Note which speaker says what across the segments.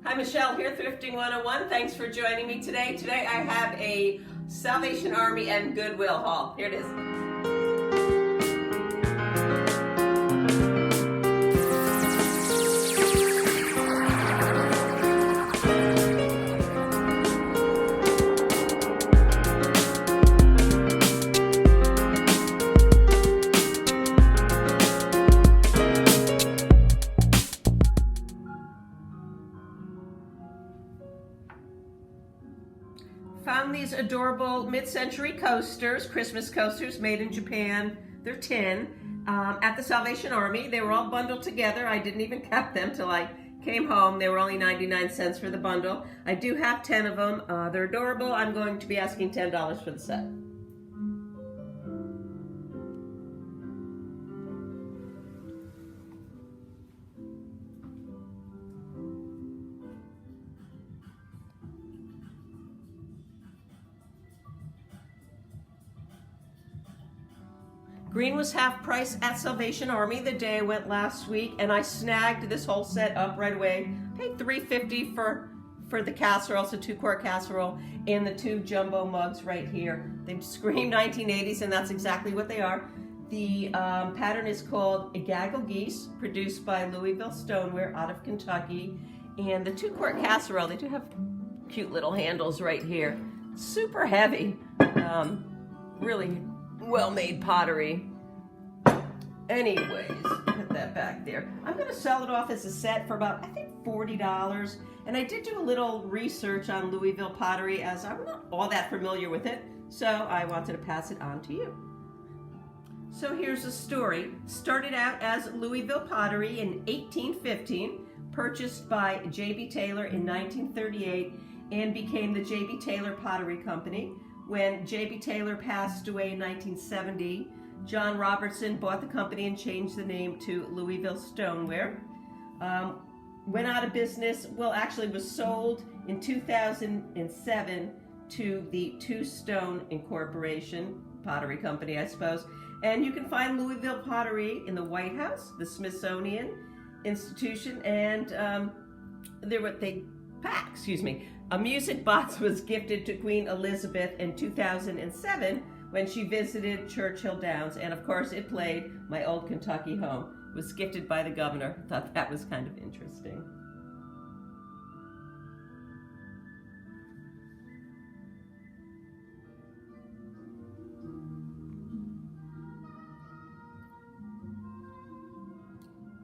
Speaker 1: Hi, Michelle here, Thrifting 101. Thanks for joining me today. Today I have a Salvation Army and Goodwill haul. Here it is. Found these adorable mid-century coasters, Christmas coasters made in Japan. They're tin at the Salvation Army. They were all bundled together. I didn't even count them till I came home. They were only 99 cents for the bundle. I do have 10 of them. They're adorable. I'm going to be asking $10 for the set. Green was half price at Salvation Army the day I went last week, and I snagged this whole set up right away. Paid $3.50 for the casserole, so 2-quart casserole, and the 2 jumbo mugs right here. They scream 1980s, and that's exactly what they are. The pattern is called A Gaggle Geese, produced by Louisville Stoneware out of Kentucky. And the 2-quart casserole, they do have cute little handles right here. Super heavy, really well-made pottery. Anyways, put that back there. I'm going to sell it off as a set for about, I think, $40. And I did do a little research on Louisville pottery, as I'm not all that familiar with it, so I wanted to pass it on to you. So here's the story. Started out as Louisville pottery in 1815, purchased by J.B. Taylor in 1938, and became the J.B. Taylor Pottery Company. When J.B. Taylor passed away in 1970, John Robertson bought the company and changed the name to Louisville Stoneware. Went out of business, well, actually was sold in 2007 to the Two Stone Incorporation, pottery company, I suppose. And you can find Louisville pottery in the White House, the Smithsonian Institution, and a music box was gifted to Queen Elizabeth in 2007 when she visited Churchill Downs, and of course it played My Old Kentucky Home. It was gifted by the governor. I thought that was kind of interesting.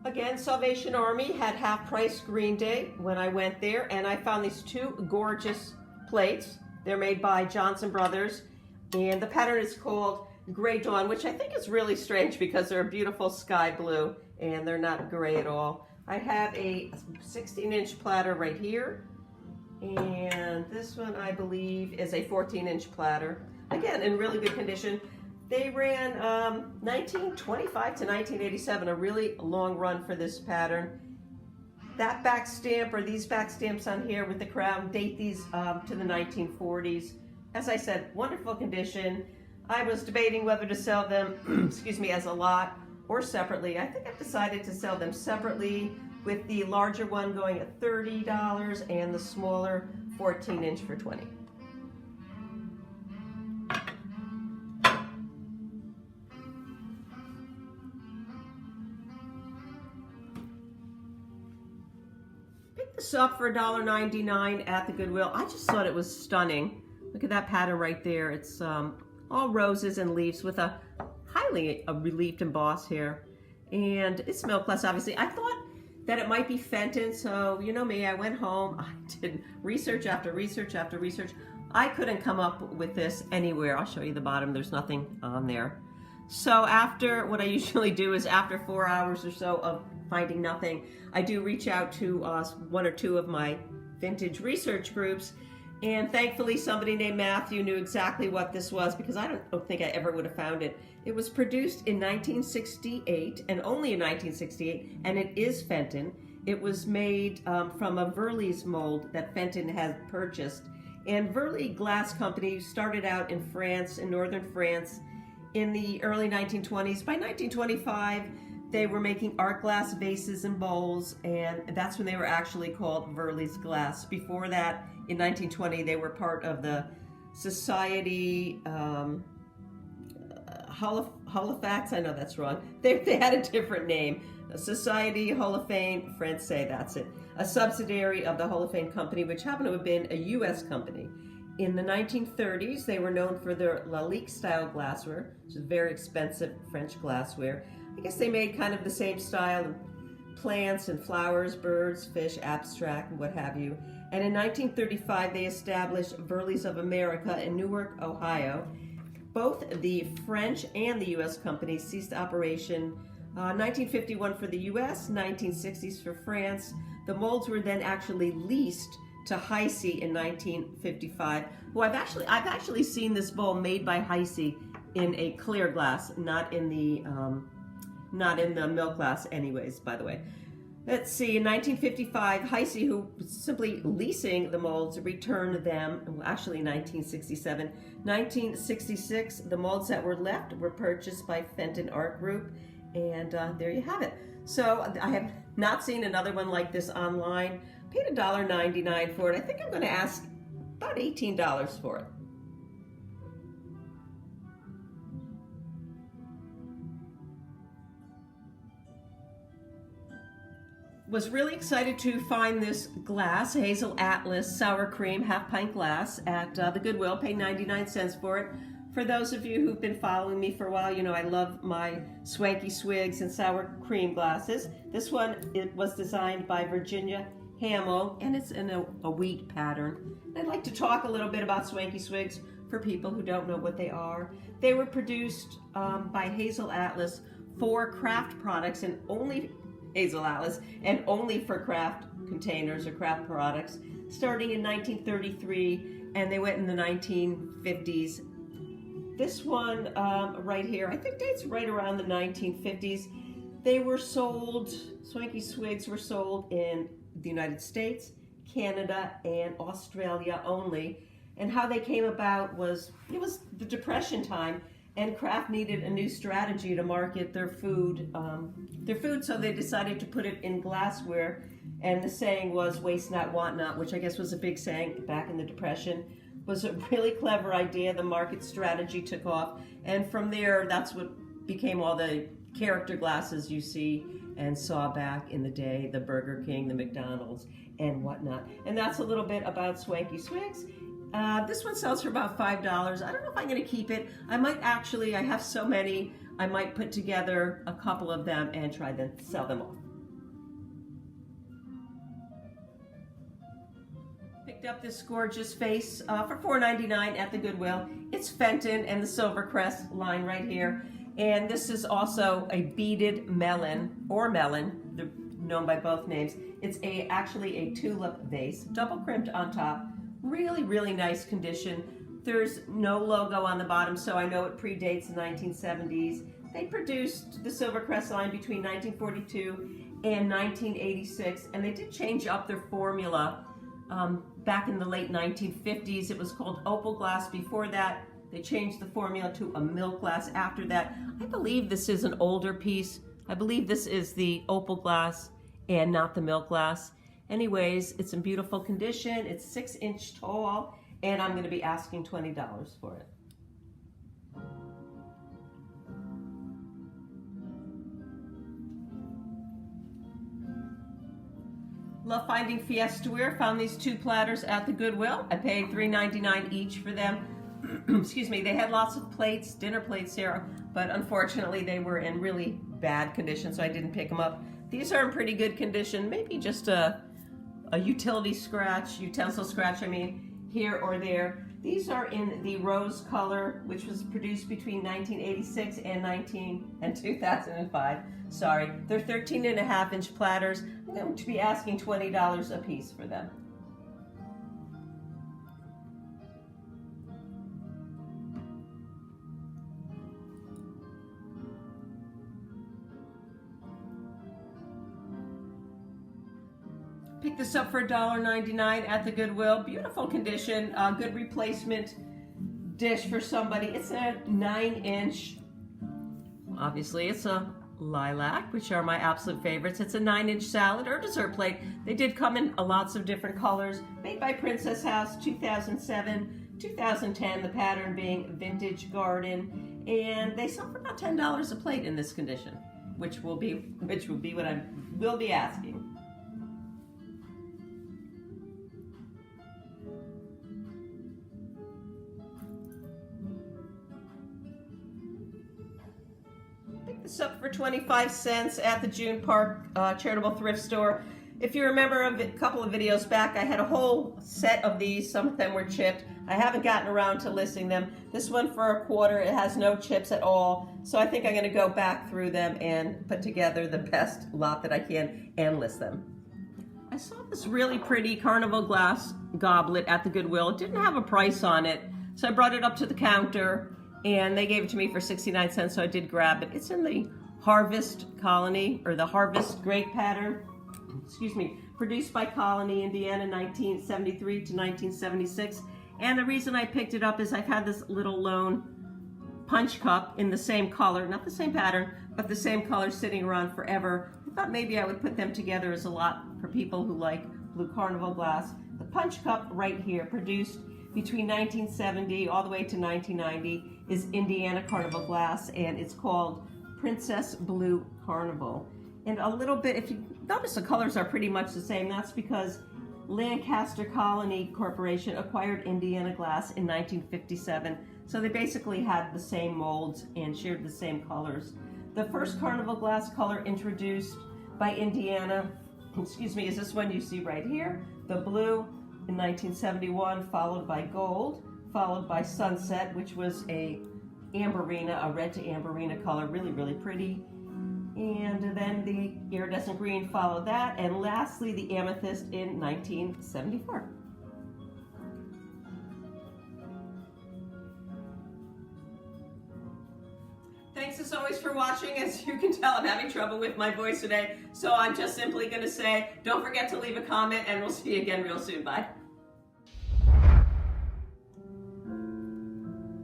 Speaker 1: Again, Salvation Army had half-price Green Day when I went there, and I found these 2 gorgeous plates. They're made by Johnson Brothers, and the pattern is called Gray Dawn, which I think is really strange because they're a beautiful sky blue, and they're not gray at all. I have a 16-inch platter right here, and this one, I believe, is a 14-inch platter. Again, in really good condition. They ran 1925 to 1987, a really long run for this pattern. That back stamp, or these back stamps on here with the crown, date these to the 1940s. As I said, wonderful condition. I was debating whether to sell them, excuse me, as a lot or separately. I think I've decided to sell them separately, with the larger one going at $30 and the smaller 14-inch for $20. This up for $1.99 at the Goodwill. I just thought it was stunning. Look at that pattern right there. It's all roses and leaves with a highly relieved emboss here. And it's milk plus, obviously. I thought that it might be Fenton, so you know me, I went home. I did research after research after research. I couldn't come up with this anywhere. I'll show you the bottom. There's nothing on there. So after, what I usually do is after 4 hours or so of finding nothing, I do reach out to 1 or 2 of my vintage research groups, and thankfully somebody named Matthew knew exactly what this was, because I don't think I ever would have found it. It was produced in 1968, and only in 1968, and it is Fenton. It was made from a Verley's mold that Fenton had purchased, and Verley Glass Company started out in France, in northern France, in the early 1920s. By 1925, They were making art glass vases and bowls, and that's when they were actually called Verley's Glass. Before that, in 1920, they were part of the Society Halifax. I know that's wrong. They had a different name. Society Hall of Fame Francais, that's it. A subsidiary of the Hall of Fame company, which happened to have been a U.S. company. In the 1930s, they were known for their Lalique style glassware, which is very expensive French glassware. I guess they made kind of the same style, plants and flowers, birds, fish, abstract, and what have you. And in 1935, they established Verley's of America in Newark, Ohio. Both the French and the U.S. companies ceased operation 1951 for the U.S., 1960s for France. The molds were then actually leased to Heisey in 1955. Who I've actually seen this bowl made by Heisey in a clear glass, not in the milk glass anyways, by the way. Let's see, in 1955, Heisey, who was simply leasing the molds, returned them, well, actually 1967. 1966, the molds that were left were purchased by Fenton Art Group, and there you have it. So I have not seen another one like this online. Paid $1.99 for it. I think I'm going to ask about $18 for it. Was really excited to find this glass, Hazel Atlas sour cream half-pint glass at the Goodwill. Paid 99 cents for it. For those of you who've been following me for a while, you know I love my swanky swigs and sour cream glasses. This one, it was designed by Virginia Hamill, and it's in a wheat pattern. I'd like to talk a little bit about swanky swigs for people who don't know what they are. They were produced by Hazel Atlas for craft products, and only Hazel Atlas, and only for craft containers or craft products, starting in 1933, and they went in the 1950s. This one right here, I think dates right around the 1950s. They were sold, swanky swigs were sold in the United States, Canada, and Australia only. And how they came about was, it was the Depression time, and Kraft needed a new strategy to market their food, so they decided to put it in glassware. And the saying was, waste not, want not, which I guess was a big saying back in the Depression. Was a really clever idea. The market strategy took off, and from there, that's what became all the character glasses you see and saw back in the day, the Burger King, the McDonald's, and whatnot. And that's a little bit about swanky swigs. This one sells for about $5. I don't know if I'm going to keep it. I might actually, I have so many, I might put together a couple of them and try to sell them off. Picked up this gorgeous vase for $4.99 at the Goodwill. It's Fenton and the Silver Crest line right here. And this is also a beaded melon, or melon, they're known by both names. It's actually a tulip vase, double crimped on top. Really, really nice condition. There's no logo on the bottom, so I know it predates the 1970s. They produced the Silver Crest line between 1942 and 1986, and they did change up their formula. Back in the late 1950s, it was called opal glass. Before that, they changed the formula to a milk glass. After that, I believe this is an older piece. I believe this is the opal glass and not the milk glass. Anyways, it's in beautiful condition. It's 6 inch tall, and I'm going to be asking $20 for it. Love finding Fiestaware. Found these two platters at the Goodwill. I paid $3.99 each for them. Excuse me, they had lots of plates, dinner plates here, but unfortunately they were in really bad condition, so I didn't pick them up. These are in pretty good condition, maybe just a utensil scratch, here or there. These are in the rose color, which was produced between 1986 and 2005. Sorry, they're 13.5 inch platters. I'm going to be asking $20 a piece for them. Picked this up for $1.99 at the Goodwill. Beautiful condition, good replacement dish for somebody. It's a 9 inch, obviously it's a lilac, which are my absolute favorites. It's a 9-inch salad or dessert plate. They did come in lots of different colors. Made by Princess House, 2007, 2010, the pattern being Vintage Garden. And they sell for about $10 a plate in this condition, which will be what I will be asking. This up for 25 cents at the June Park charitable thrift store. If you remember a couple of videos back, I had a whole set of these. Some of them were chipped. I haven't gotten around to listing them. This one for $1, it has no chips at all. So I think I'm gonna go back through them and put together the best lot that I can and list them. I saw this really pretty carnival glass goblet at the Goodwill. It didn't have a price on it, so I brought it up to the counter and they gave it to me for 69 cents, so I did grab it. It's in the Harvest Colony, or the Harvest Grape pattern, excuse me, produced by Colony, Indiana, 1973 to 1976. And the reason I picked it up is I've had this little lone punch cup in the same color, not the same pattern, but the same color sitting around forever. I thought maybe I would put them together as a lot for people who like blue carnival glass. The punch cup right here, produced between 1970 all the way to 1990, is Indiana Carnival glass, and it's called Princess Blue Carnival. And a little bit, if you notice, the colors are pretty much the same. That's because Lancaster Colony Corporation acquired Indiana glass in 1957. So they basically had the same molds and shared the same colors. The first carnival glass color introduced by Indiana, excuse me, is this one you see right here, the blue in 1971, followed by gold, followed by sunset, which was a amberina, a red to amberina color, really, really pretty. And then the iridescent green followed that, and lastly the amethyst in 1974. Thanks as always for watching. As you can tell, I'm having trouble with my voice today, so I'm just simply going to say, don't forget to leave a comment, and we'll see you again real soon. Bye.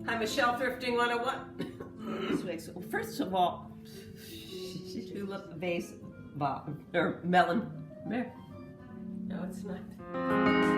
Speaker 1: Hi, Michelle, Thrifting 101. Swigs. First of all, tulip vase, or melon. No, it's not.